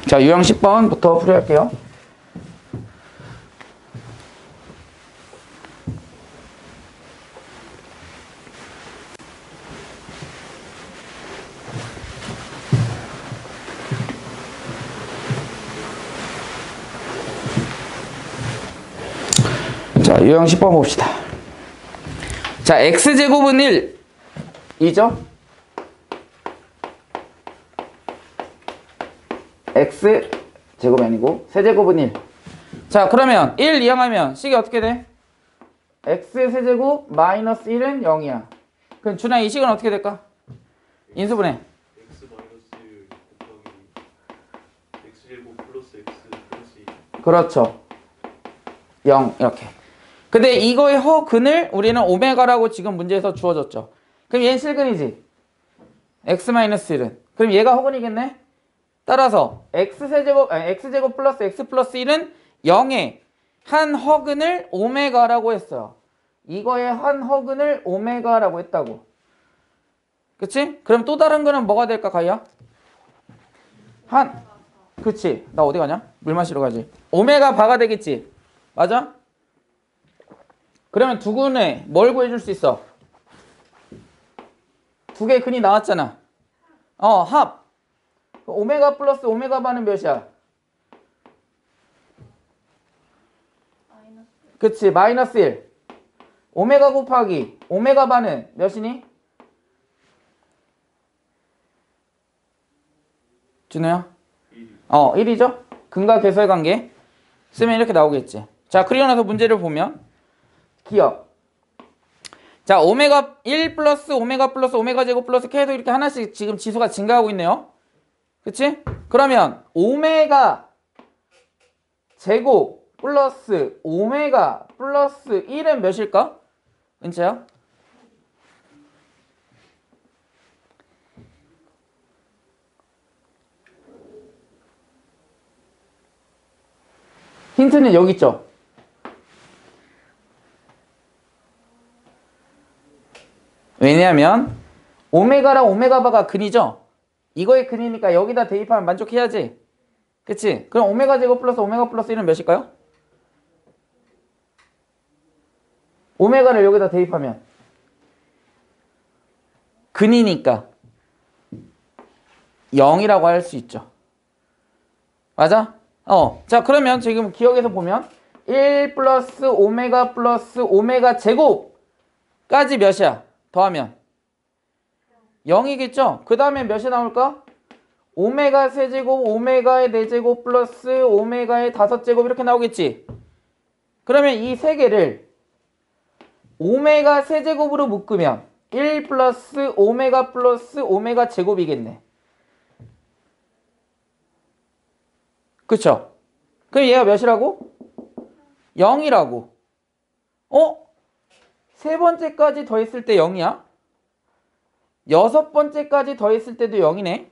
자, 유형 10번부터 풀이할게요. 자, 유형 10번 봅시다. 자, x제곱은 1이죠? x제곱이 아니고 세제곱은 1. 자, 그러면 1 이항하면 식이 어떻게 돼? x세제곱 마이너스 1은 0이야. 그럼 준아, 이 식은 어떻게 될까? 인수분해. x 마이너스 1 곱하기 x제곱 플러스 x 플러스 2. 그렇죠. 0 이렇게. 근데 이거의 허근을 우리는 오메가라고 지금 문제에서 주어졌죠. 그럼 얘는 실근이지. x-1은. 그럼 얘가 허근이겠네. 따라서 x제곱 플러스 x 플러스 1은 0의 한 허근을 오메가라고 했어요. 이거의 한 허근을 오메가라고 했다고. 그치? 그럼 또 다른 거는 뭐가 될까, 가희야? 그치? 나 어디 가냐? 물 마시러 가지. 오메가 바가 되겠지? 맞아? 그러면 두 근에 뭘 구해줄 수 있어? 두 개의 근이 나왔잖아. 합. 오메가 플러스 오메가 바는 몇이야? 그치, 마이너스 1. 오메가 곱하기 오메가 바는 몇이니? 준호야? 1이죠? 근과 계수의 관계 쓰면 이렇게 나오겠지. 자, 그리고 나서 문제를 보면 기억. 자, 오메가 1 플러스 오메가 제곱 플러스 계속 이렇게 하나씩 지금 지수가 증가하고 있네요. 그치? 그러면 오메가 제곱 플러스 오메가 플러스 1은 몇일까? 은채야? 힌트는 여기 있죠? 왜냐하면 오메가랑 오메가바가 근이죠? 이거의 근이니까 여기다 대입하면 만족해야지. 그치? 그럼 오메가 제곱 플러스 오메가 플러스 1은 몇일까요? 오메가를 여기다 대입하면 근이니까 0이라고 할 수 있죠. 맞아? 자, 그러면 지금 기억에서 보면 1 플러스 오메가 제곱까지 몇이야? 더하면 0이겠죠? 그 다음에 몇이 나올까? 오메가 세제곱, 오메가의 4제곱 플러스 오메가의 5제곱 이렇게 나오겠지? 그러면 이 세 개를 오메가 세제곱으로 묶으면 1 플러스 오메가 제곱이겠네. 그쵸? 그럼 얘가 몇이라고? 0이라고. 세 번째까지 더했을 때 0이야? 여섯 번째까지 더했을 때도 0이네.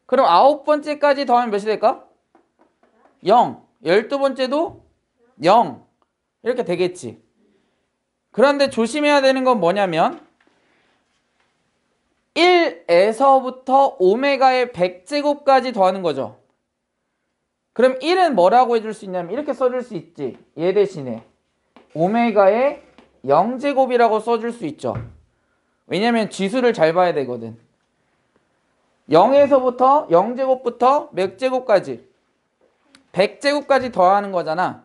그럼 아홉 번째까지 더하면 몇이 될까? 0. 12번째도 0. 이렇게 되겠지. 그런데 조심해야 되는 건 뭐냐면 1에서부터 오메가의 100제곱까지 더하는 거죠. 그럼 1은 뭐라고 해줄 수 있냐면 이렇게 써줄 수 있지. 얘 대신에 오메가의 0제곱이라고 써줄 수 있죠. 왜냐면 지수를 잘 봐야 되거든. 0에서부터 0제곱부터 몇 제곱까지? 100제곱까지 더하는 거잖아.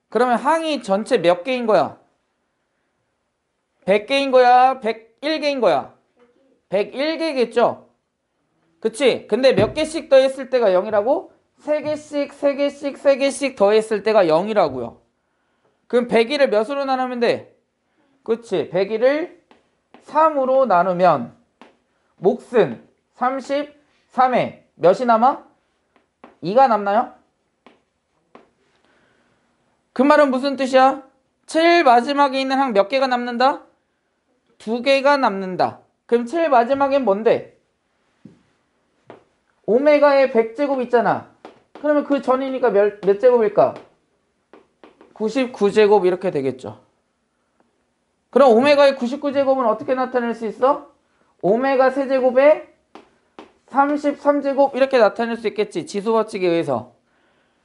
그러면 항이 전체 몇 개인 거야? 100개인 거야? 101개인 거야? 101개겠죠? 그치? 근데 몇 개씩 더했을 때가 0이라고? 3개씩 더했을 때가 0이라고요. 그럼 101을 몇으로 나누면 돼? 그치? 101을 3으로 나누면 몫은 33에 몇이 남아? 2가 남나요? 그 말은 무슨 뜻이야? 제일 마지막에 있는 항 몇 개가 남는다? 2개가 남는다. 그럼 제일 마지막엔 뭔데? 오메가의 100제곱 있잖아. 그러면 그 전이니까 몇 제곱일까? 99제곱 이렇게 되겠죠. 그럼 오메가의 99제곱은 어떻게 나타낼 수 있어? 오메가 세제곱에 33제곱 이렇게 나타낼 수 있겠지. 지수 법칙에 의해서.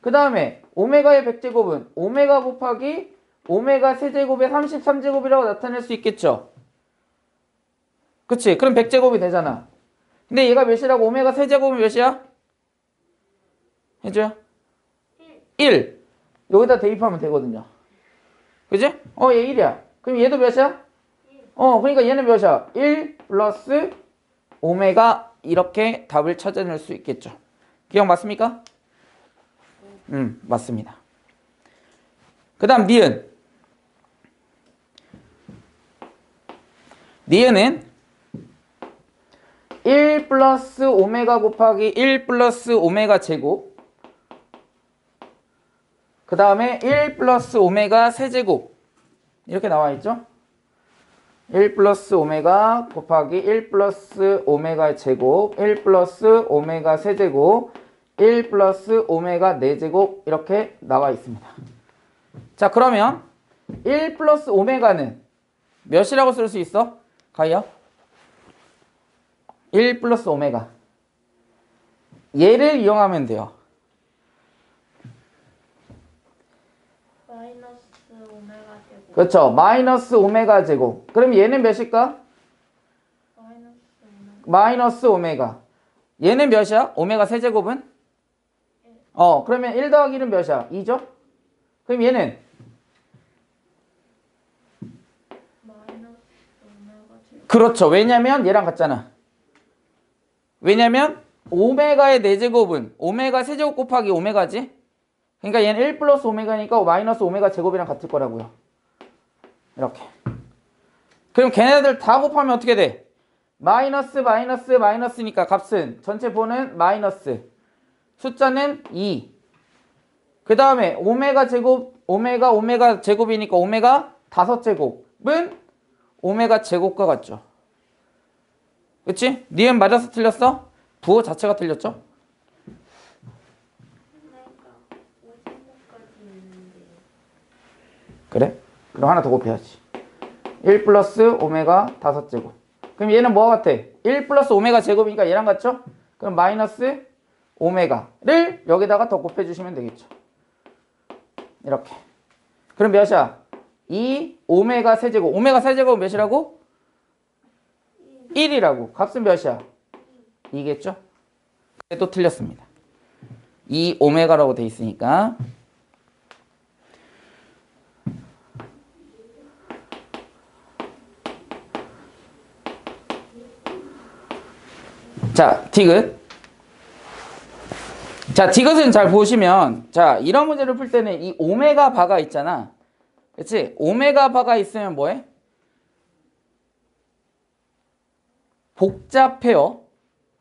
그 다음에 오메가의 100제곱은 오메가 곱하기 오메가 세제곱의 33제곱이라고 나타낼 수 있겠죠. 그치? 그럼 100제곱이 되잖아. 근데 얘가 몇이라고? 오메가 세제곱은 몇이야? 해줘요. 1. 여기다 대입하면 되거든요. 그지? 얘 1이야. 그럼 얘도 몇이야? 그러니까 얘는 몇이야? 1 플러스 오메가 이렇게 답을 찾아낼 수 있겠죠. 기억 맞습니까? 맞습니다. 그 다음 니은. 니은은 1 플러스 오메가 곱하기 1 플러스 오메가 제곱 그 다음에 1 플러스 오메가 세제곱 이렇게 나와 있죠? 1 플러스 오메가 곱하기 1 플러스 오메가 제곱 1 플러스 오메가 세제곱 1 플러스 오메가 4제곱 이렇게 나와 있습니다. 자, 그러면 1 플러스 오메가는 몇이라고 쓸 수 있어? 가희야? 1 플러스 오메가 얘를 이용하면 돼요. 마이너스 오메가 제곱. 그렇죠. 마이너스 오메가 제곱. 그럼 얘는 몇일까? 마이너스 오메가. 마이너스 오메가. 얘는 몇이야? 오메가 세제곱은? 그러면 1 더하기 1은 몇이야? 2죠? 그럼 얘는? 마이너스 오메가 제곱. 그렇죠. 왜냐면 얘랑 같잖아. 왜냐면 오메가의 4제곱은 오메가 세제곱 곱하기 오메가지? 그러니까 얘는 1 플러스 오메가니까 마이너스 오메가 제곱이랑 같을 거라고요. 이렇게. 그럼 걔네들 다 곱하면 어떻게 돼? 마이너스 마이너스 마이너스니까 값은 전체 보는 마이너스 숫자는 2. 그 다음에 오메가 제곱 오메가 제곱이니까 오메가 5제곱은 오메가 제곱과 같죠. 그치? 니은 맞아서 틀렸어? 부호 자체가 틀렸죠? 그러니까 50까지 있는데. 그래? 그럼 하나 더 곱해야지. 1 플러스 오메가 5제곱. 그럼 얘는 뭐와 같아? 1 플러스 오메가 제곱이니까 얘랑 같죠? 그럼 마이너스 오메가를 여기다가 더 곱해주시면 되겠죠. 이렇게. 그럼 몇이야? 2 오메가 세제곱. 오메가 세제곱은 몇이라고? 1이라고. 값은 몇이야? 2겠죠? 또 틀렸습니다. 2 오메가라고 돼 있으니까. 자, 디귿. 자, 디귿은 잘 보시면, 자, 이런 문제를 풀 때는 이 오메가 바가 있잖아. 그치? 오메가 바가 있으면 뭐해? 복잡해요.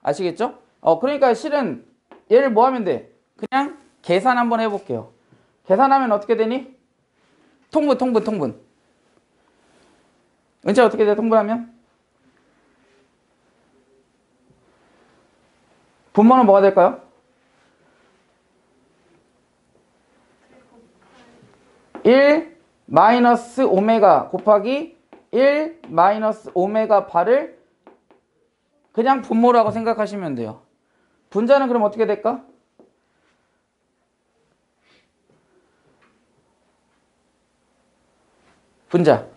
아시겠죠? 그러니까 실은 얘를 뭐 하면 돼? 그냥 계산 한번 해볼게요. 계산하면 어떻게 되니? 통분. 은채 어떻게 돼? 통분하면? 분모는 뭐가 될까요? 1 마이너스 오메가 곱하기 1 마이너스 오메가 바를 그냥 분모라고 생각하시면 돼요. 분자는 그럼 어떻게 될까? 분자.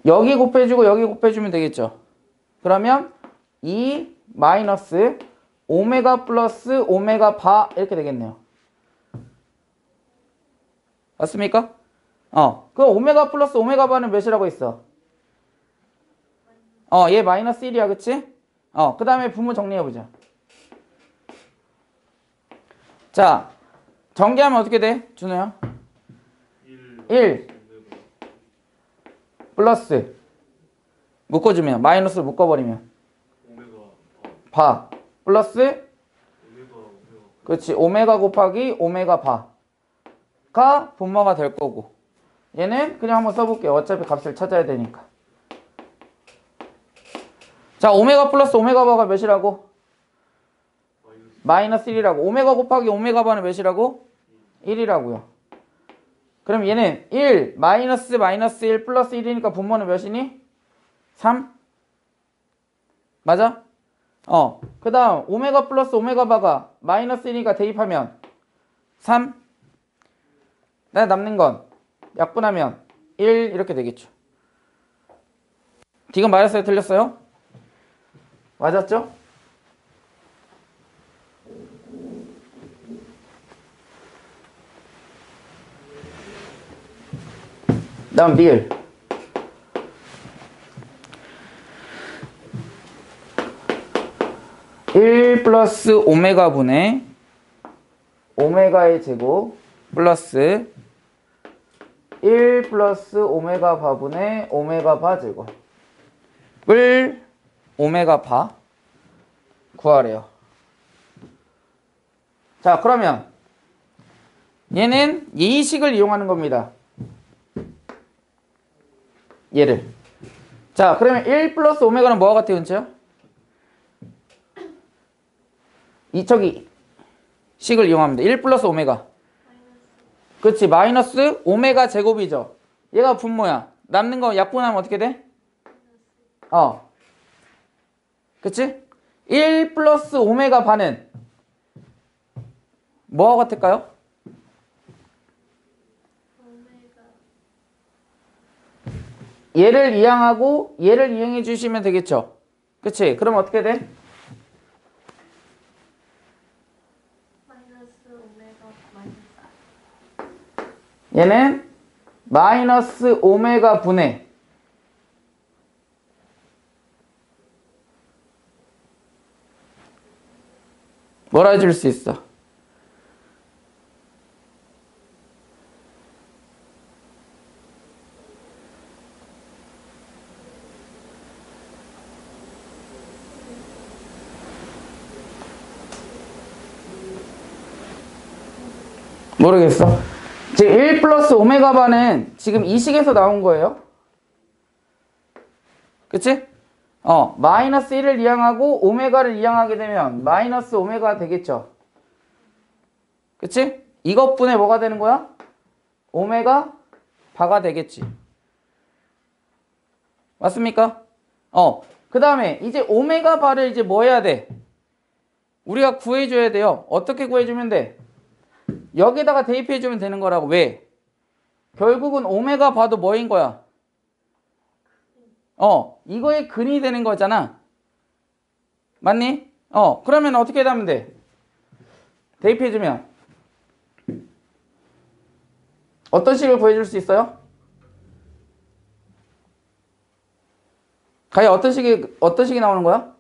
여기 곱해주고 여기 곱해주면 되겠죠. 그러면 2 마이너스 오메가 플러스 오메가 바 이렇게 되겠네요. 맞습니까? 그럼 오메가 플러스 오메가 바는 몇이라고 했어? 얘 마이너스 1이야, 그치? 그 다음에 분모 정리해보자. 자, 전개하면 어떻게 돼? 준호야? 1 플러스 묶어주면 마이너스를 묶어버리면 오메가 바 플러스 오메가 그렇지 오메가 곱하기 오메가 바가 분모가 될 거고 얘는 그냥 한번 써볼게요. 어차피 값을 찾아야 되니까. 자, 오메가 플러스 오메가 바가 몇이라고? 마이너스 1이라고. 오메가 곱하기 오메가 바는 몇이라고? 1이라고요. 그럼 얘는 1 마이너스 1 플러스 1이니까 분모는 몇이니? 3? 맞아? 그 다음 오메가 플러스 오메가 바가 마이너스 1이니까 대입하면 3. 나 남는 건 약분하면 1 이렇게 되겠죠. 지금 맞았어요? 틀렸어요? 맞았죠? 다음 리을. 일 플러스 오메가 분의 오메가의 제곱 플러스 1 플러스 오메가 바분의 오메가 바 제곱을 오메가 바 구하래요. 자, 그러면 얘는 예의식을 이용하는 겁니다. 얘를. 자, 그러면 1 플러스 오메가는 뭐와 같아요, 은채요? 저기 식을 이용합니다. 1 플러스 오메가. 그치, 마이너스 오메가 제곱이죠. 얘가 분모야. 남는 거 약분하면 어떻게 돼? 그치? 1 플러스 오메가 반은 뭐와 같을까요? 얘를 이항하고 얘를 이항해 주시면 되겠죠. 그치? 그럼 어떻게 돼? 마이너스 오메가 마이너스 얘는 마이너스 오메가 분의 뭐라 해줄 수 있어? 모르겠어. 지금 1 플러스 오메가 바는 지금 이 식에서 나온 거예요. 그치? 마이너스 1을 이항하고 오메가를 이항하게 되면 마이너스 오메가 되겠죠. 그치? 이것분에 뭐가 되는 거야? 오메가 바가 되겠지. 맞습니까? 그 다음에 이제 오메가 바를 이제 뭐 해야 돼? 우리가 구해줘야 돼요. 어떻게 구해주면 돼? 여기다가 대입해주면 되는 거라고. 왜? 결국은 오메가 바도 뭐인 거야? 이거의 근이 되는 거잖아. 맞니? 그러면 어떻게 하면 돼? 대입해주면 어떤 식을 구해줄 수 있어요? 가희 어떤 식이 나오는 거야?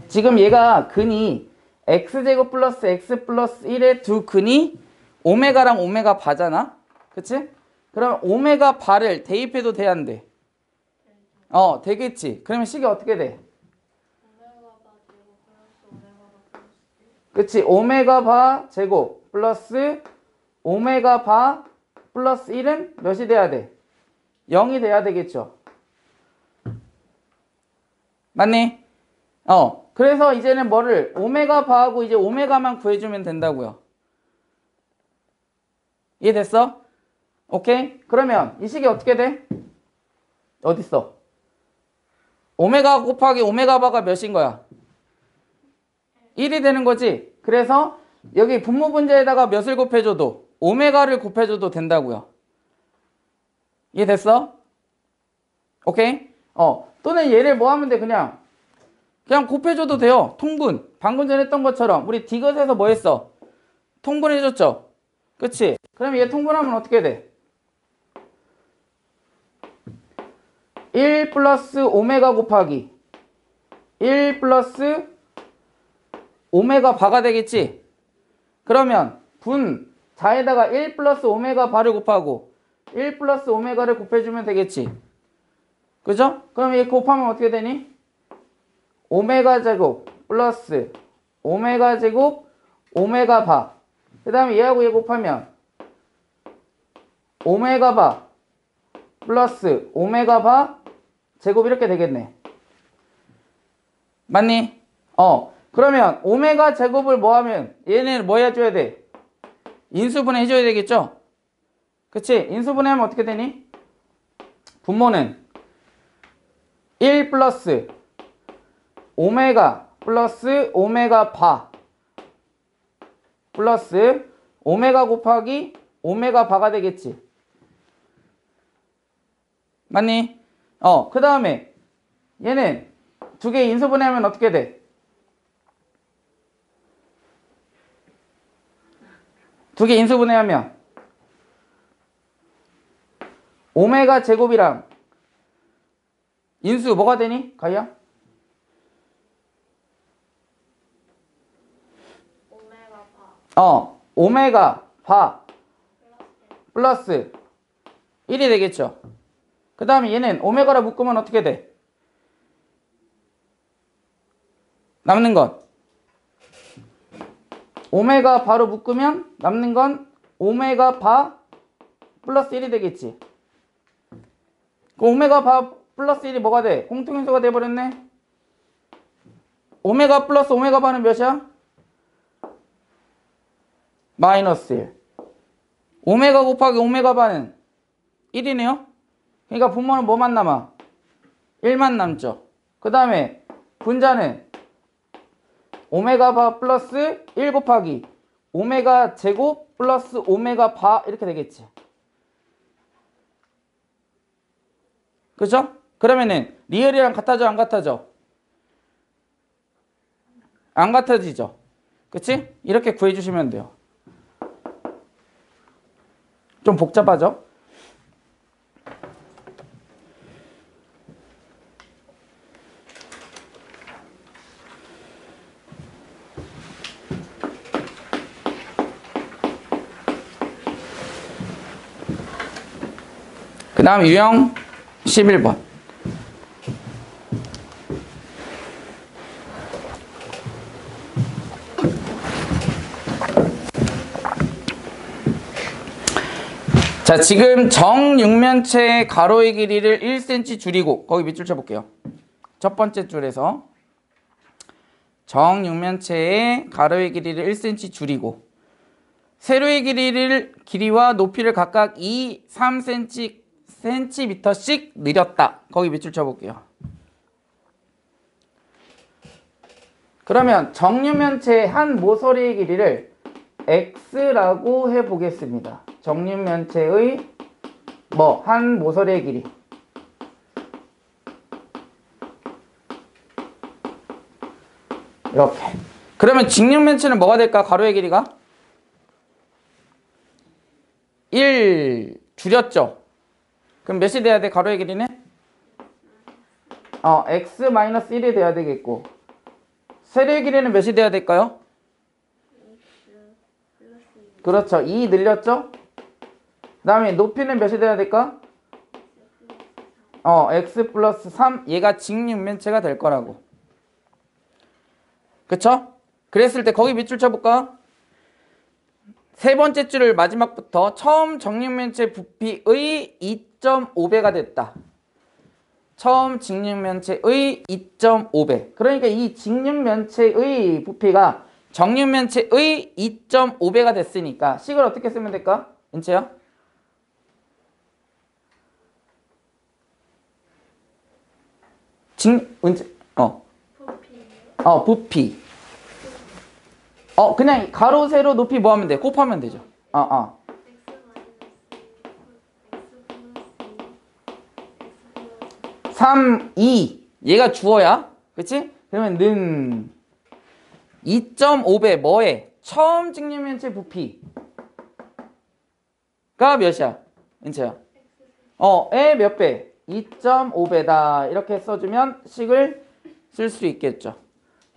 지금 얘가 근이 x제곱 플러스 x 플러스 1의 두 근이 오메가랑 오메가 바잖아. 그치? 그럼 오메가 바를 대입해도 돼, 안 돼? 되겠지. 그러면 식이 어떻게 돼? 그치? 오메가 바 제곱 플러스 오메가 바 플러스 1은 몇이 돼야 돼? 0이 돼야 되겠죠. 맞니? 그래서 이제는 뭐를 오메가 바하고 이제 오메가만 구해주면 된다고요. 이해됐어? 오케이? 그러면 이 식이 어떻게 돼? 어딨어? 오메가 곱하기 오메가 바가 몇인 거야? 1이 되는 거지. 그래서 여기 분모 분자에다가 몇을 곱해줘도 오메가를 곱해줘도 된다고요. 이해됐어? 오케이? 또는 얘를 뭐 하면 돼? 그냥 곱해줘도 돼요. 통분. 방금 전에 했던 것처럼 우리 디귿에서 뭐 했어? 통분해줬죠? 그치? 그럼 얘 통분하면 어떻게 돼? 1 플러스 오메가 곱하기 1 플러스 오메가 바가 되겠지? 그러면 분 자에다가 1 플러스 오메가 바를 곱하고 1 플러스 오메가를 곱해주면 되겠지? 그죠? 그럼 얘 곱하면 어떻게 되니? 오메가 제곱 플러스 오메가 제곱 오메가 바. 그 다음에 얘하고 얘 곱하면 오메가 바 플러스 오메가 바 제곱 이렇게 되겠네. 맞니? 그러면 오메가 제곱을 뭐 하면 얘는 뭐 해줘야 돼? 인수분해 해줘야 되겠죠? 그치? 인수분해 하면 어떻게 되니? 분모는 1 플러스 오메가 플러스 오메가 바 플러스 오메가 곱하기 오메가 바가 되겠지. 맞니? 그 다음에 얘는 두 개 인수분해하면 어떻게 돼? 두 개 인수분해하면 오메가 제곱이랑 인수 뭐가 되니? 가희야? 오메가 바 오메가 바 플러스 1이 되겠죠. 그 다음에 얘는 오메가로 묶으면 어떻게 돼? 남는 건 오메가 바로 묶으면 남는 건 오메가 바 플러스 1이 되겠지. 그 오메가 바 플러스 1이 뭐가 돼? 공통인수가 돼버렸네. 오메가 플러스 오메가 바는 몇이야? 마이너스 1. 오메가 곱하기 오메가 바는 1이네요. 그러니까 분모는 뭐만 남아? 1만 남죠. 그 다음에 분자는 오메가 바 플러스 1 곱하기 오메가 제곱 플러스 오메가 바 이렇게 되겠지. 그죠? 그러면은 리얼이랑 같아져 안 같아져? 안 같아지죠. 그치? 이렇게 구해주시면 돼요. 좀 복잡하죠? 그 다음 유형 11번. 자, 지금 정육면체의 가로의 길이를 1cm 줄이고, 거기 밑줄 쳐볼게요. 첫 번째 줄에서 정육면체의 가로의 길이를 1cm 줄이고 세로의 길이와 높이를 각각 2, 3cm씩 늘렸다. 거기 밑줄 쳐볼게요. 그러면 정육면체의 한 모서리의 길이를 x라고 해보겠습니다. 정육면체의 한 모서리의 길이. 이렇게. 그러면 직육면체는 뭐가 될까? 가로의 길이가? 1 줄였죠? 그럼 몇이 돼야 돼? 가로의 길이는? x-1이 돼야 되겠고 세로의 길이는 몇이 돼야 될까요? 그렇죠. 2 늘렸죠? 그 다음에 높이는 몇이 돼야 될까? x 플러스 3 얘가 직육면체가 될 거라고. 그쵸? 그랬을 때 거기 밑줄 쳐볼까? 세 번째 줄을 마지막부터 처음 정육면체 부피의 2.5배가 됐다. 처음 직육면체의 2.5배. 그러니까 이 직육면체의 부피가 정육면체의 2.5배가 됐으니까 식을 어떻게 쓰면 될까? 은채야? 부피. 그냥 가로 세로 높이 뭐 하면 돼? 곱하면 되죠. x 3, 2 얘가 주어야. 그치? 그러면 는 2.5배 뭐에? 처음 직육면체 부피가 몇이야? 은채야? 에 몇 배? 2.5배다. 이렇게 써주면 식을 쓸 수 있겠죠.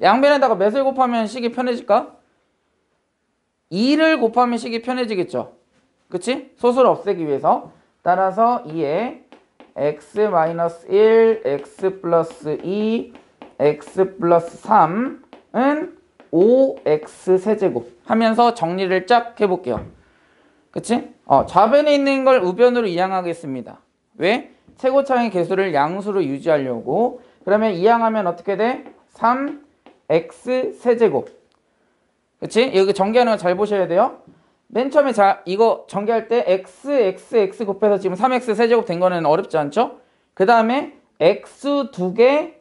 양변에다가 몇을 곱하면 식이 편해질까? 2를 곱하면 식이 편해지겠죠. 그치? 소수를 없애기 위해서. 따라서 2에 x-1, x 플러스 2, x 플러스 3은 5x 세제곱 하면서 정리를 쫙 해볼게요. 그치? 좌변에 있는 걸 우변으로 이항하겠습니다. 왜? 최고차의 개수를 양수로 유지하려고. 그러면 이항하면 어떻게 돼? 3x 세제곱. 그치? 여기 전개하는 거 잘 보셔야 돼요. 맨 처음에 이거 전개할 때 x 곱해서 지금 3x 세제곱 된 거는 어렵지 않죠? 그 다음에 x 두 개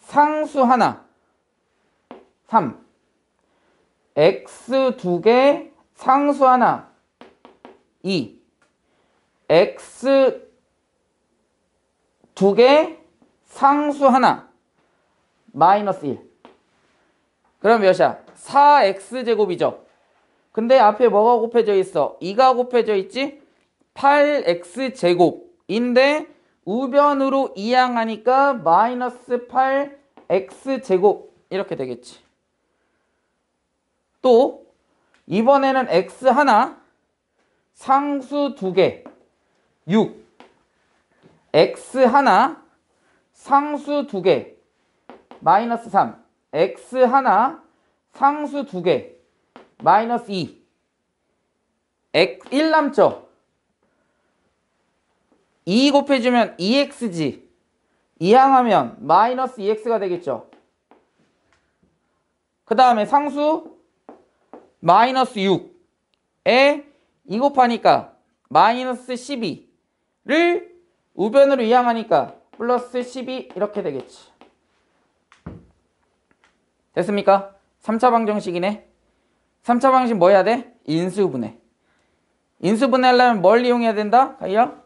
상수 하나 3 x 두 개 상수 하나 2 x 두 개 상수 하나 마이너스 1. 그럼 몇이야? 4x제곱이죠. 근데 앞에 뭐가 곱해져 있어? 2가 곱해져 있지? 8x제곱인데 우변으로 이항하니까 마이너스 8x제곱 이렇게 되겠지. 또 이번에는 x 하나 상수 두 개 6 x 하나 상수 두 개 마이너스 3 x 하나 상수 두 개 마이너스 2 1 남죠. 2 곱해주면 2x지. 이항하면 마이너스 2x가 되겠죠. 그 다음에 상수 마이너스 6에 2 곱하니까 마이너스 12를 우변으로 이항하니까 플러스 12 이렇게 되겠지. 됐습니까? 3차 방정식이네. 3차 방식 뭐 해야 돼? 인수분해. 인수분해 하려면 뭘 이용해야 된다? 가희야?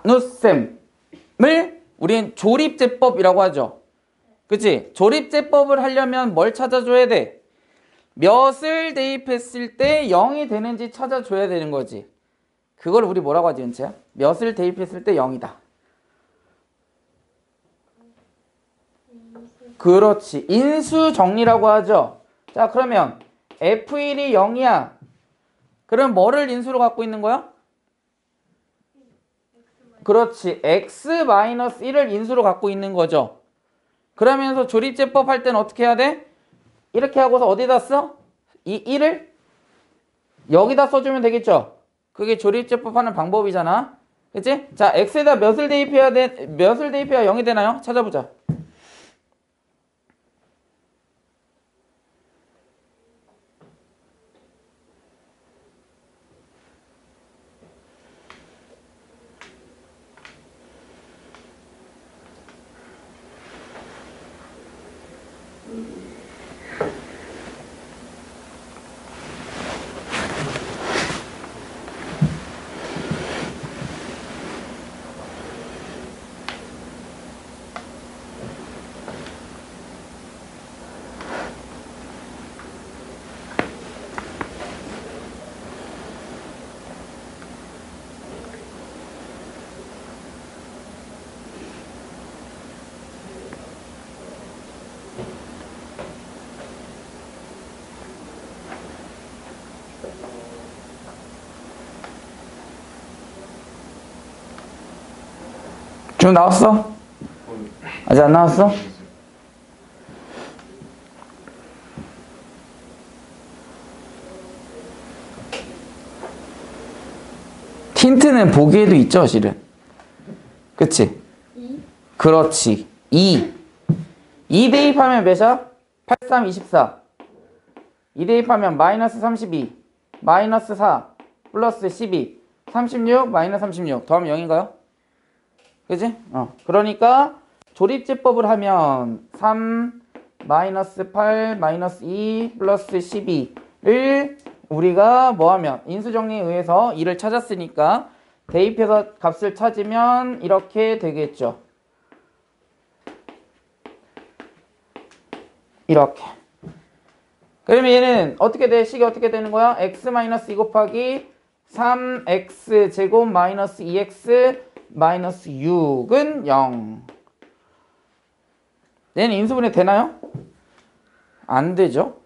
나눗셈을 우린 조립제법이라고 하죠. 그치? 조립제법을 하려면 뭘 찾아줘야 돼? 몇을 대입했을 때 0이 되는지 찾아줘야 되는 거지. 그걸 우리 뭐라고 하지, 은채야? 몇을 대입했을 때 0이다. 그렇지. 인수정리라고 하죠. 자, 그러면 F1이 0이야. 그럼 뭐를 인수로 갖고 있는 거야? 그렇지. x-1을 인수로 갖고 있는 거죠. 그러면서 조립제법 할 때는 어떻게 해야 돼? 이렇게 하고서 어디다 써? 이 1을 여기다 써주면 되겠죠. 그게 조립제법 하는 방법이잖아. 그치? 자, x에다 몇을 대입해야 0이 되나요? 찾아보자. 지금 나왔어? 아직 안 나왔어? 힌트는 보기에도 있죠, 실은. 그치? 2? 그렇지. 2 대입하면 몇이야? 83, 24 2 대입하면 마이너스 32 마이너스 4 플러스 12 36 마이너스 36 더하면 0인가요? 그지? 그러니까 조립제법을 하면 3 마이너스 8 마이너스 2 플러스 12를 우리가 뭐 하면 인수정리에 의해서 2를 찾았으니까 대입해서 값을 찾으면 이렇게 되겠죠. 이렇게. 그러면 얘는 어떻게 돼? 식이 어떻게 되는 거야? x-2 곱하기 3x 제곱 마이너스 2x 마이너스 6은 0. 얘는 인수분해 되나요? 안 되죠.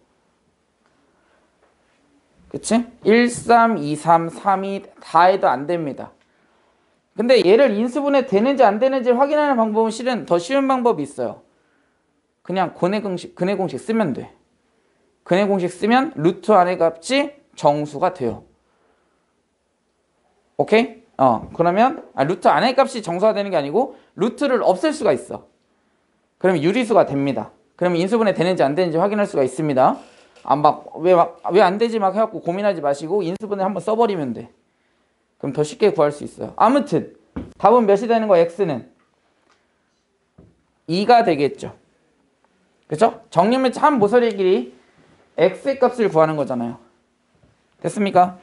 그치? 1, 3, 2, 3, 3이 다 해도 안 됩니다. 근데 얘를 인수분해 되는지 안 되는지 확인하는 방법은 실은 더 쉬운 방법이 있어요. 그냥 근해 공식 쓰면 돼. 근해 공식 쓰면 루트 안의 값이 정수가 돼요. 오케이? 그러면 루트 안의 값이 정수가 되는 게 아니고 루트를 없앨 수가 있어. 그러면 유리수가 됩니다. 그러면 인수분해 되는지 안 되는지 확인할 수가 있습니다. 왜 안 되지 막 해갖고 고민하지 마시고 인수분해 한번 써버리면 돼. 그럼 더 쉽게 구할 수 있어요. 아무튼 답은 몇이 되는 거 x는 2가 되겠죠. 그쵸? 정리면 참 모서리 길이 x의 값을 구하는 거잖아요. 됐습니까?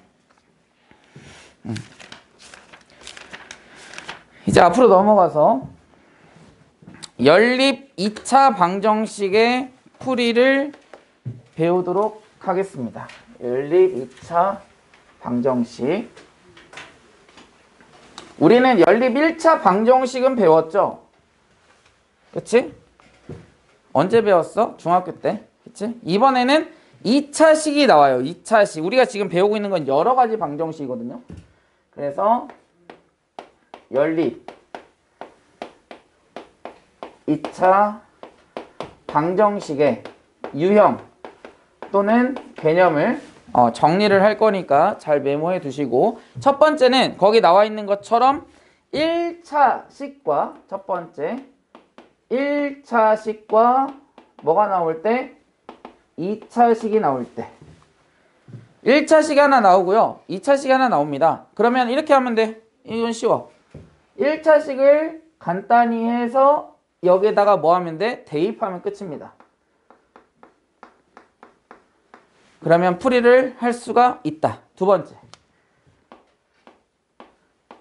이제 앞으로 넘어가서 연립 2차 방정식의 풀이를 배우도록 하겠습니다. 연립 2차 방정식. 우리는 연립 1차 방정식은 배웠죠? 그치? 언제 배웠어? 중학교 때. 그치? 이번에는 2차식이 나와요. 2차식. 우리가 지금 배우고 있는 건 여러 가지 방정식이거든요. 그래서 연립 2차 방정식의 유형 또는 개념을 정리를 할 거니까 잘 메모해 두시고, 첫 번째는 거기 나와 있는 것처럼 1차식과 첫 번째 1차식과 뭐가 나올 때? 2차식이 나올 때. 1차식이 하나 나오고요. 2차식이 하나 나옵니다. 그러면 이렇게 하면 돼. 이건 쉬워. 1차식을 간단히 해서 여기에다가 뭐 하면 돼? 대입하면 끝입니다. 그러면 풀이를 할 수가 있다. 두 번째.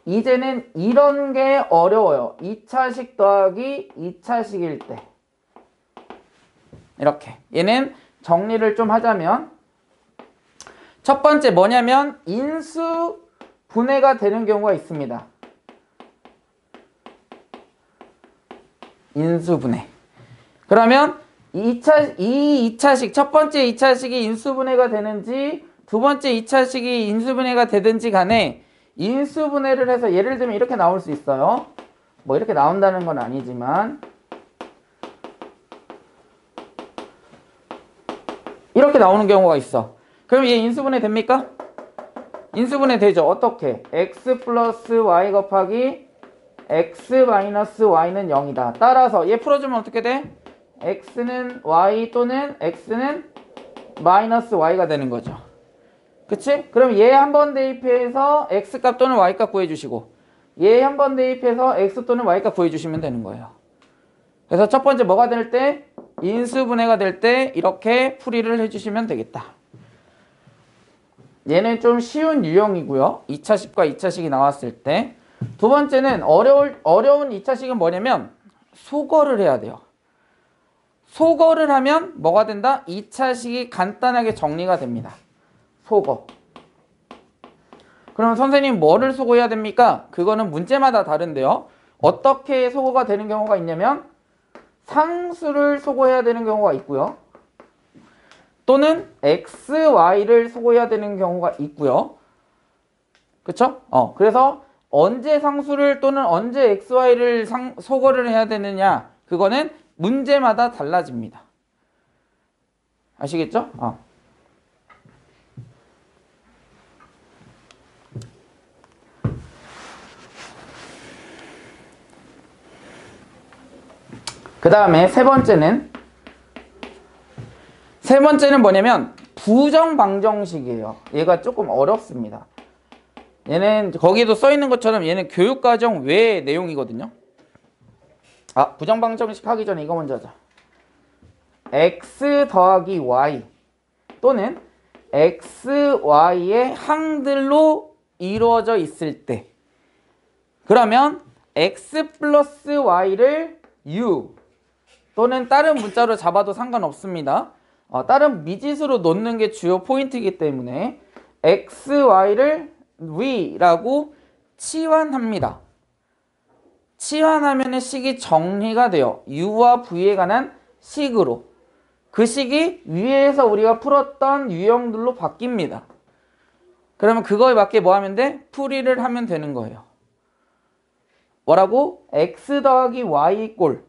이제는 이런 게 어려워요. 2차식 더하기 2차식일 때. 이렇게. 얘는 정리를 좀 하자면 첫 번째 뭐냐면 인수 분해가 되는 경우가 있습니다. 인수분해. 그러면 이 2차식, 첫 번째 2차식이 인수분해가 되는지 두 번째 2차식이 인수분해가 되든지 간에 인수분해를 해서 예를 들면 이렇게 나올 수 있어요. 뭐 이렇게 나온다는 건 아니지만 이렇게 나오는 경우가 있어. 그럼 얘 인수분해 됩니까? 인수분해 되죠. 어떻게? x 플러스 y 곱하기 x 마이너스 y는 0이다. 따라서 얘 풀어주면 어떻게 돼? x는 y 또는 x는 마이너스 y가 되는 거죠. 그치? 그럼 얘 한 번 대입해서 x값 또는 y값 구해주시고 얘 한 번 대입해서 x 또는 y값 구해주시면 되는 거예요. 그래서 첫 번째 뭐가 될 때? 인수분해가 될 때 이렇게 풀이를 해주시면 되겠다. 얘는 좀 쉬운 유형이고요. 2차식과 2차식이 나왔을 때. 두 번째는 어려운 2차식은 뭐냐면 소거를 해야 돼요. 소거를 하면 뭐가 된다? 2차식이 간단하게 정리가 됩니다. 소거. 그럼 선생님 뭐를 소거해야 됩니까? 그거는 문제마다 다른데요. 어떻게 소거가 되는 경우가 있냐면 상수를 소거해야 되는 경우가 있고요. 또는 x, y를 소거해야 되는 경우가 있고요. 그쵸? 그래서 언제 상수를 또는 언제 x, y를 소거를 해야 되느냐, 그거는 문제마다 달라집니다. 아시겠죠? 그 다음에 세 번째는 뭐냐면 부정방정식이에요. 얘가 조금 어렵습니다. 얘는 거기도 써있는 것처럼 얘는 교육과정 외의 내용이거든요. 부정방정식 하기 전에 이거 먼저 하자. x 더하기 y 또는 x, y의 항들로 이루어져 있을 때, 그러면 x 플러스 y를 u 또는 다른 문자로 잡아도 상관없습니다. 다른 미지수로 놓는 게 주요 포인트이기 때문에 x, y를 v라고 치환합니다. 치환하면 식이 정리가 돼요. u와 v에 관한 식으로. 그 식이 위에서 우리가 풀었던 유형들로 바뀝니다. 그러면 그거에 맞게 뭐 하면 돼? 풀이를 하면 되는 거예요. 뭐라고? x 더하기 y 꼴,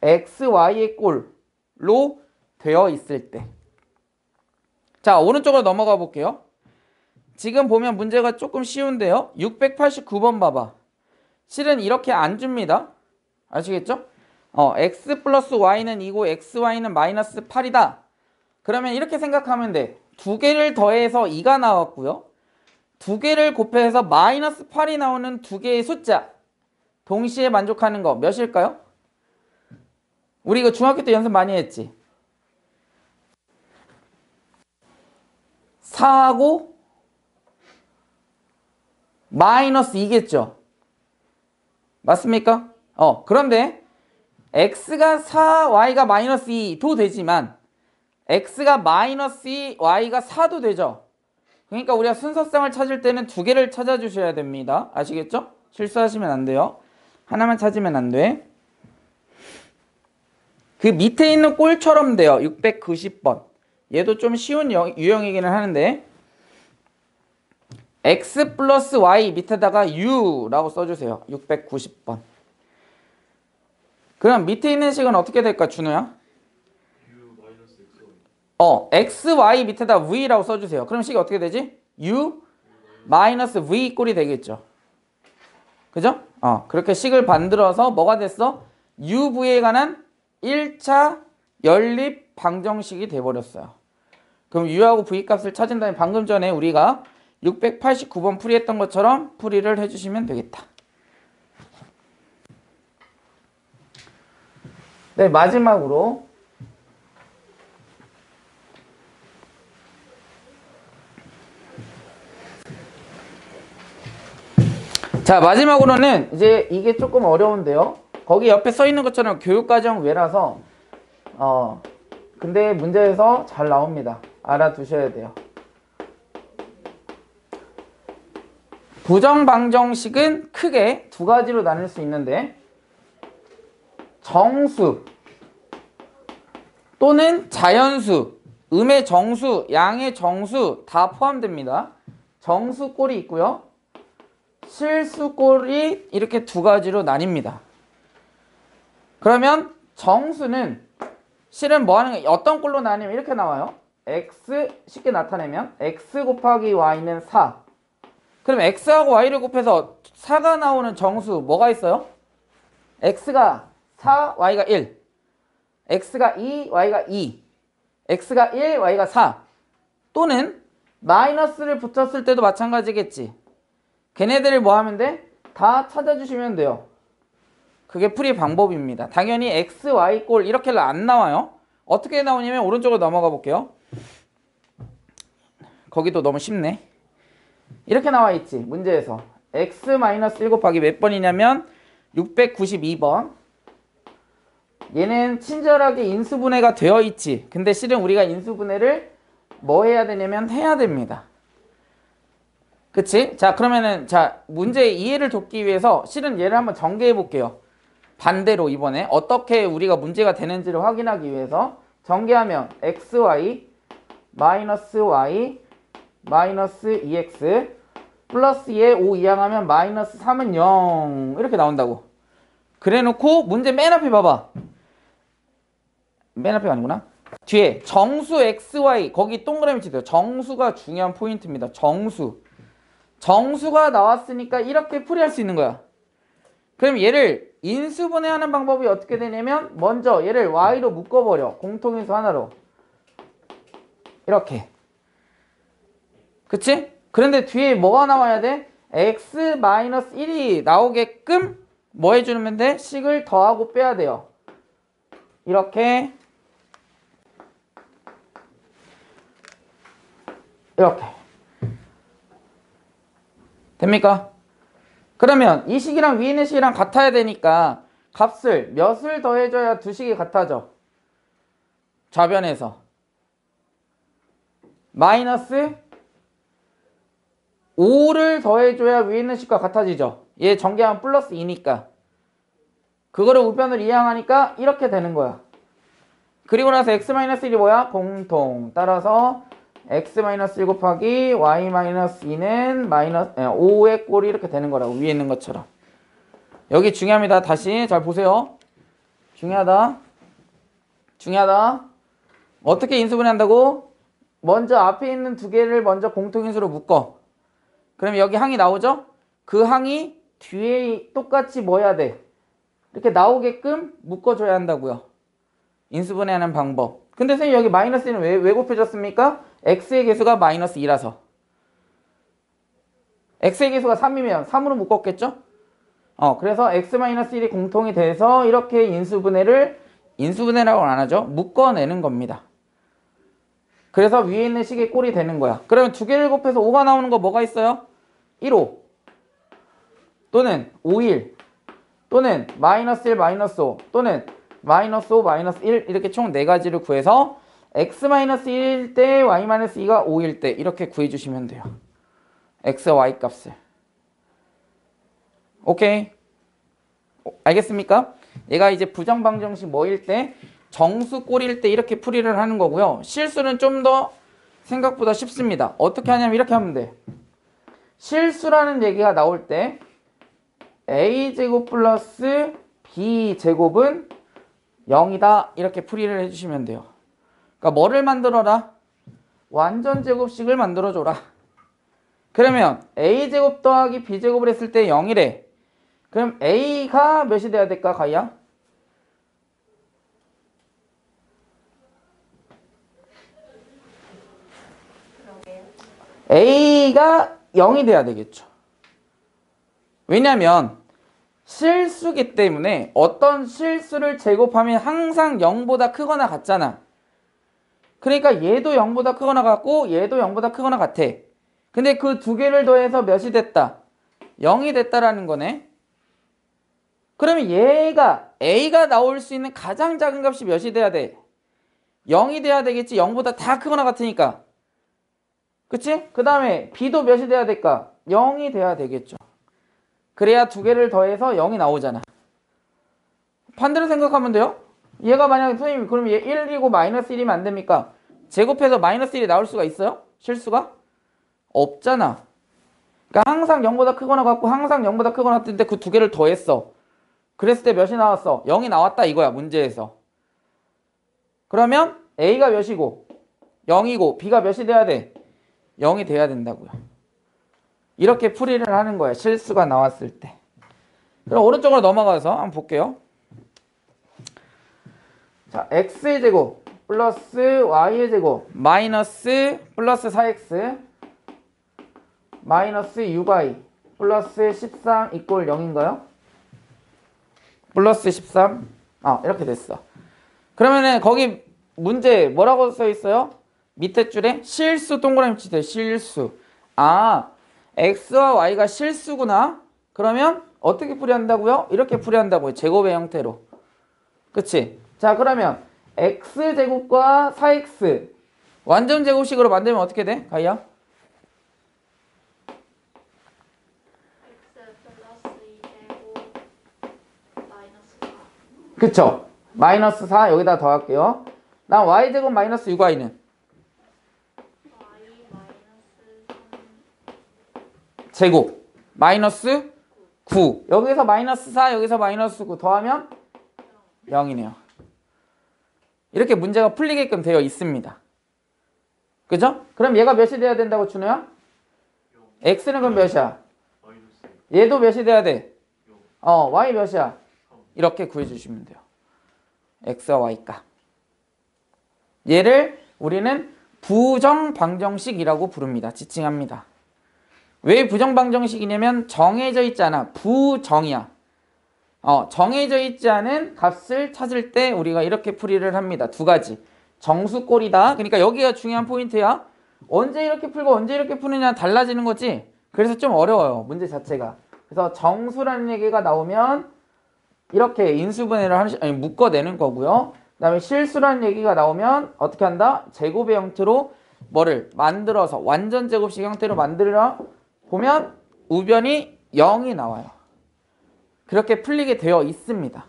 x, y의 꼴로 되어 있을 때. 자, 오른쪽으로 넘어가 볼게요. 지금 보면 문제가 조금 쉬운데요. 689번 봐봐. 실은 이렇게 안 줍니다. 아시겠죠? x 플러스 y는 2고 xy는 마이너스 8이다. 그러면 이렇게 생각하면 돼. 두 개를 더해서 2가 나왔고요. 두 개를 곱해서 마이너스 8이 나오는 두 개의 숫자. 동시에 만족하는 거 몇일까요? 우리 이거 중학교 때 연습 많이 했지. 4하고 마이너스 2겠죠. 맞습니까? 그런데 x가 4, y가 마이너스 2도 되지만 x가 마이너스 2, y가 4도 되죠. 그러니까 우리가 순서상을 찾을 때는 두 개를 찾아주셔야 됩니다. 아시겠죠? 실수하시면 안 돼요. 하나만 찾으면 안 돼. 그 밑에 있는 꼴처럼 돼요. 690번. 얘도 좀 쉬운 유형이기는 하는데 x 플러스 y 밑에다가 u라고 써주세요. 690번. 그럼 밑에 있는 식은 어떻게 될까, 준호야? U 마이너스 XY. x, y 밑에다 v라고 써주세요. 그럼 식이 어떻게 되지? u 마이너스 v 꼴이 되겠죠. 그죠? 그렇게 식을 만들어서 뭐가 됐어? uv에 관한 1차 연립 방정식이 돼버렸어요. 그럼 u하고 v 값을 찾은 다음에 방금 전에 우리가 689번 풀이했던 것처럼 풀이를 해주시면 되겠다. 네, 마지막으로 자, 마지막으로는 이제 이게 조금 어려운데요. 거기 옆에 써 있는 것처럼 교육과정 외라서 근데 문제에서 잘 나옵니다. 알아두셔야 돼요. 부정방정식은 크게 두 가지로 나눌 수 있는데 정수 또는 자연수, 음의 정수, 양의 정수 다 포함됩니다. 정수꼴이 있고요. 실수꼴이 이렇게 두 가지로 나뉩니다. 그러면 정수는 실은 뭐 하는 거 어떤 꼴로 나뉘면 이렇게 나와요. x 쉽게 나타내면 x 곱하기 y는 4. 그럼 x하고 y를 곱해서 4가 나오는 정수 뭐가 있어요? x가 4, y가 1. x가 2, y가 2. x가 1, y가 4. 또는 마이너스를 붙였을 때도 마찬가지겠지. 걔네들을 뭐 하면 돼? 다 찾아주시면 돼요. 그게 풀이 방법입니다. 당연히 x, y 꼴 이렇게 안 나와요. 어떻게 나오냐면 오른쪽으로 넘어가 볼게요. 거기도 너무 쉽네. 이렇게 나와 있지 문제에서 x-1 곱하기 몇 번이냐면 692번. 얘는 친절하게 인수분해가 되어 있지. 근데 실은 우리가 인수분해를 뭐 해야 되냐면 해야 됩니다. 그치? 자, 그러면은 자 문제의 이해를 돕기 위해서 실은 얘를 한번 전개해 볼게요. 반대로 이번에 어떻게 우리가 문제가 되는지를 확인하기 위해서 전개하면 xy 마이너스 y 마이너스 2x 플러스에 5 이항하면 마이너스 3은 0 이렇게 나온다고. 그래 놓고 문제 맨 앞에 봐봐. 맨 앞에 아니구나. 뒤에 정수 xy 거기 동그라미 치세요. 정수가 중요한 포인트입니다. 정수가 나왔으니까 이렇게 풀이할 수 있는 거야. 그럼 얘를 인수분해하는 방법이 어떻게 되냐면 먼저 얘를 y로 묶어버려. 공통인수 하나로. 이렇게. 그치? 그런데 뒤에 뭐가 나와야 돼? x-1이 나오게끔 뭐 해주면 돼? 식을 더하고 빼야 돼요. 이렇게 됩니까? 그러면 이 식이랑 위에 있는 식이랑 같아야 되니까 값을 몇을 더해줘야 두 식이 같아져? 좌변에서 마이너스 5를 더해줘야 위에 있는 식과 같아지죠. 얘 전개하면 플러스 2니까 그거를 우변을 이항하니까 이렇게 되는 거야. 그리고 나서 x-1이 뭐야? 공통. 따라서 x-1 곱하기 y-2는 5의 꼴이 이렇게 되는 거라고. 위에 있는 것처럼. 여기 중요합니다. 다시 잘 보세요. 중요하다. 어떻게 인수분해한다고? 먼저 앞에 있는 두 개를 먼저 공통인수로 묶어. 그럼 여기 항이 나오죠? 그 항이 뒤에 똑같이 뭐 해야 돼? 이렇게 나오게끔 묶어줘야 한다고요. 인수분해하는 방법. 근데 선생님 여기 마이너스 1은 왜 곱해졌습니까? x의 개수가 마이너스 2라서. x의 개수가 3이면 3으로 묶었겠죠? 그래서 x-1이 공통이 돼서 이렇게 인수분해라고는 안 하죠. 묶어내는 겁니다. 그래서 위에 있는 식의 꼴이 되는 거야. 그러면 두 개를 곱해서 5가 나오는 거 뭐가 있어요? 1호 또는 5일 또는 마이너스 1, 마이너스 5 또는 마이너스 5, 마이너스 1 이렇게 총 4가지를 구해서 x-1일 때 y-2가 5일 때 이렇게 구해주시면 돼요. x, y 값을. 오케이. 알겠습니까? 얘가 이제 부정방정식 뭐일 때 정수 꼴일 때 이렇게 풀이를 하는 거고요. 실수는 좀 더 생각보다 쉽습니다. 어떻게 하냐면 이렇게 하면 돼. 실수라는 얘기가 나올 때 a제곱 플러스 b제곱은 0이다 이렇게 풀이를 해주시면 돼요. 그러니까 뭐를 만들어라? 완전 제곱식을 만들어줘라. 그러면 a제곱 더하기 b제곱을 했을 때 0이래. 그럼 a가 몇이 돼야 될까, 가희야? a가 0이 돼야 되겠죠. 왜냐면 실수기 때문에 어떤 실수를 제곱하면 항상 0보다 크거나 같잖아. 그러니까 얘도 0보다 크거나 같고 얘도 0보다 크거나 같아. 근데 그 두 개를 더해서 몇이 됐다? 0이 됐다라는 거네. 그러면 얘가 a가 나올 수 있는 가장 작은 값이 몇이 돼야 돼? 0이 돼야 되겠지. 0보다 다 크거나 같으니까. 그치? 그 다음에 b도 몇이 돼야 될까? 0이 돼야 되겠죠. 그래야 두 개를 더해서 0이 나오잖아. 반대로 생각하면 돼요. 얘가 만약에 선생님 그럼 얘 1이고 마이너스 1이면 안 됩니까? 제곱해서 마이너스 1이 나올 수가 있어요? 실수가? 없잖아. 그러니까 항상 0보다 크거나 같고 항상 0보다 크거나 같은데 그 두 개를 더했어. 그랬을 때 몇이 나왔어? 0이 나왔다 이거야 문제에서. 그러면 a가 몇이고 0이고 b가 몇이 돼야 돼? 0이 돼야 된다고요. 이렇게 풀이를 하는 거야. 실수가 나왔을 때. 그럼 오른쪽으로 넘어가서 한번 볼게요. 자, x의 제곱 플러스 y의 제곱 마이너스 플러스 4x 마이너스 6y 플러스 13 이꼴 0인가요? 플러스 13 이렇게 됐어. 그러면은 거기 문제 뭐라고 써 있어요? 밑에 줄에 실수 동그라미 치세요. 실수. x와 y가 실수구나. 그러면 어떻게 풀이한다고요? 이렇게 풀이한다고요. 제곱의 형태로. 그치? 자, 그러면 x제곱과 4x 완전 제곱식으로 만들면 어떻게 돼? 가희야? x 플러스 2제곱 마이너스 4. 그쵸? 마이너스 4 여기다 더할게요. 다음 y제곱 마이너스 6y는? y 마이너스 3. 제곱 마이너스 9 여기서 마이너스 4 여기서 마이너스 9 더하면 0이네요. 이렇게 문제가 풀리게끔 되어 있습니다. 그죠? 그럼 얘가 몇이 돼야 된다고 준호야? x는 그럼 몇이야? 얘도 몇이 돼야 돼? y 몇이야? 이렇게 구해주시면 돼요. x와 y 값. 얘를 우리는 부정방정식이라고 부릅니다. 지칭합니다. 왜 부정방정식이냐면 정해져 있잖아. 부정이야. 정해져 있지 않은 값을 찾을 때 우리가 이렇게 풀이를 합니다. 두 가지. 정수꼴이다. 그러니까 여기가 중요한 포인트야. 언제 이렇게 풀고 언제 이렇게 푸느냐 달라지는 거지. 그래서 좀 어려워요. 문제 자체가. 그래서 정수라는 얘기가 나오면 이렇게 인수분해를 묶어내는 거고요. 그 다음에 실수라는 얘기가 나오면 어떻게 한다? 제곱의 형태로 뭐를 만들어서 완전 제곱식 형태로 만들어 보면 우변이 0이 나와요. 그렇게 풀리게 되어 있습니다.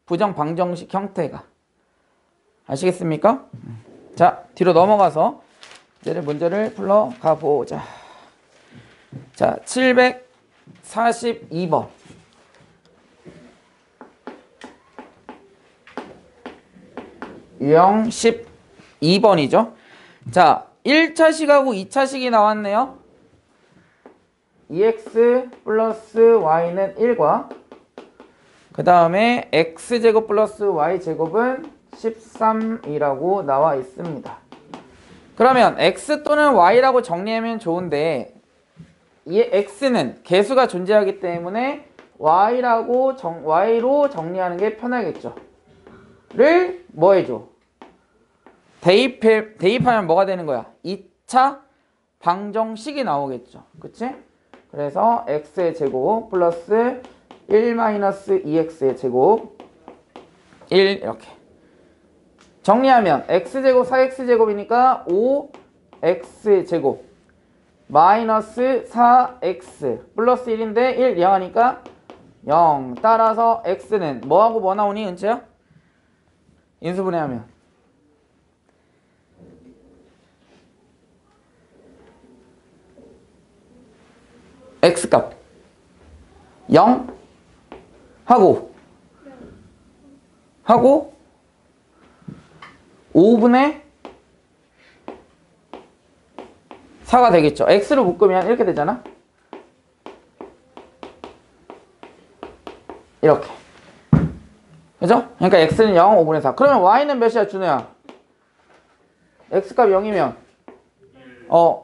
부정방정식 형태가. 아시겠습니까? 자, 뒤로 넘어가서 이제 문제를 풀러 가보자. 자, 742번. 유형 12번이죠. 자, 1차식하고 2차식이 나왔네요. 2x 플러스 y는 1과 그 다음에 x제곱 플러스 y제곱은 13이라고 나와 있습니다. 그러면 x 또는 y라고 정리하면 좋은데 이 x는 개수가 존재하기 때문에 y로 정리하는 게 편하겠죠. 를 뭐 해줘? 대입하면 뭐가 되는 거야? 2차 방정식이 나오겠죠. 그치? 그래서 x의 제곱 플러스 1-2x의 제곱 1 이렇게 정리하면 x제곱 4x제곱이니까 5x제곱 마이너스 4x 플러스 1인데 1 이항하니까 0 따라서 x는 뭐하고 뭐 나오니 은채야? 인수분해하면 x값 0 하고 5분의 4가 되겠죠. x로 묶으면 이렇게 되잖아. 이렇게. 그죠? 그러니까 x는 0, 5분의 4. 그러면 y는 몇이야, 준호야? x값 0이면 저거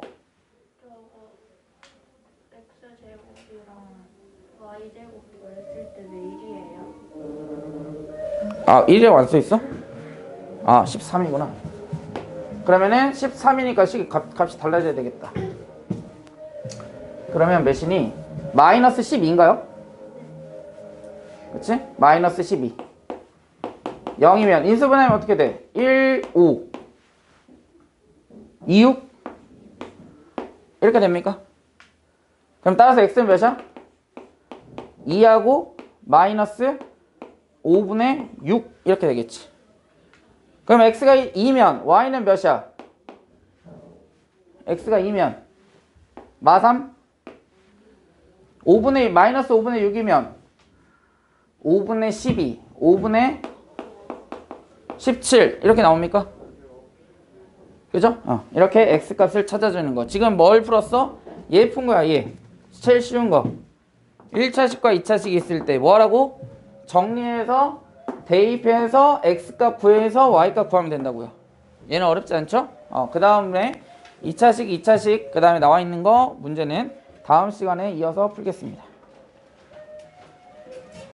x제곱이랑 y제곱 구했을 때 왜 1이에요? 아, 1이라고 안 써있어? 아, 13이구나. 그러면은 13이니까 값이 달라져야 되겠다. 그러면 몇이니? 마이너스 12인가요? 그치? 마이너스 12. 0이면 인수분해하면 어떻게 돼? 1, 5 2, 6 이렇게 됩니까? 그럼 따라서 x는 몇이야? 2하고 마이너스 5분의 6 이렇게 되겠지. 그럼 x가 2면 y는 몇이야? x가 2면 마3 마이너스 5분의 6이면 5분의 12 5분의 17 이렇게 나옵니까? 그죠? 이렇게 x값을 찾아주는 거. 지금 뭘 풀었어? 얘 푼 거야, 얘. 제일 쉬운 거. 1차식과 2차식이 있을 때 뭐 하라고? 정리해서 대입해서 x값 구해서 y값 구하면 된다고요. 얘는 어렵지 않죠? 그 다음에 2차식 그 다음에 나와 있는 거 문제는 다음 시간에 이어서 풀겠습니다.